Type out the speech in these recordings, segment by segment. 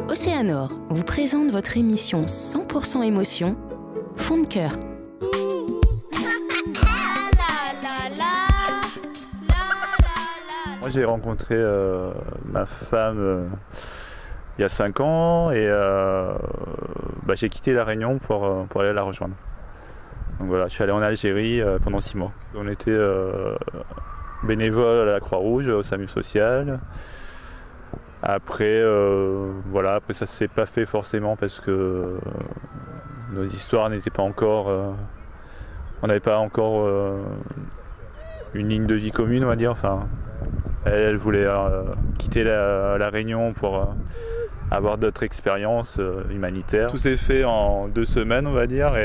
Océanor vous présente votre émission 100% émotion, Fond de cœur. Moi j'ai rencontré ma femme il y a 5 ans et j'ai quitté La Réunion pour aller la rejoindre. Donc voilà, je suis allé en Algérie pendant 6 mois. On était bénévole à la Croix-Rouge, au SAMU social. Après, après ça s'est pas fait forcément parce que nos histoires n'étaient pas encore... on n'avait pas encore une ligne de vie commune, on va dire. Enfin, elle voulait quitter la Réunion pour avoir d'autres expériences humanitaires. Tout s'est fait en 2 semaines, on va dire.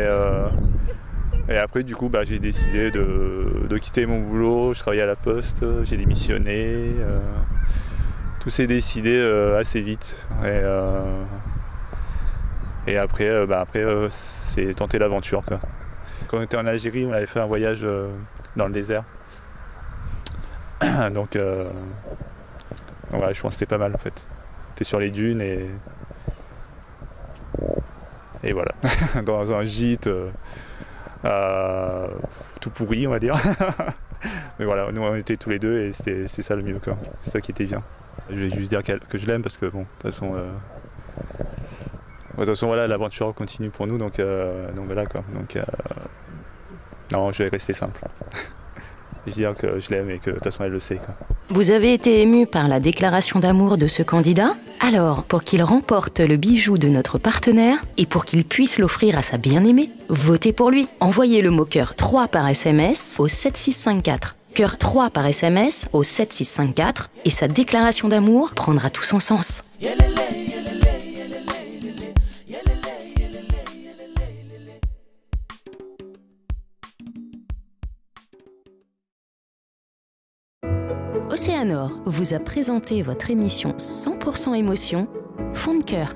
Et après, du coup, j'ai décidé de quitter mon boulot. Je travaillais à la Poste, j'ai démissionné. Tout s'est décidé assez vite. Et après, c'est tenter l'aventure, quoi. Quand on était en Algérie, on avait fait un voyage dans le désert. Donc voilà, je pense que c'était pas mal en fait. T'es sur les dunes et voilà, dans un gîte tout pourri, on va dire. Mais voilà, nous on était tous les deux et c'est ça le mieux, quoi. C'est ça qui était bien. Je vais juste dire que je l'aime parce que bon, de toute façon voilà, l'aventure continue pour nous, donc voilà quoi. Non, je vais rester simple. Je vais dire que je l'aime et que de toute façon elle le sait, quoi. Vous avez été ému par la déclaration d'amour de ce candidat? Alors, pour qu'il remporte le bijou de notre partenaire et pour qu'il puisse l'offrir à sa bien-aimée, votez pour lui. Envoyez le mot cœur 3 par SMS au 7654. Cœur 3 par SMS au 7654 et sa déclaration d'amour prendra tout son sens. Océanor vous a présenté votre émission 100% émotion, Fond de cœur.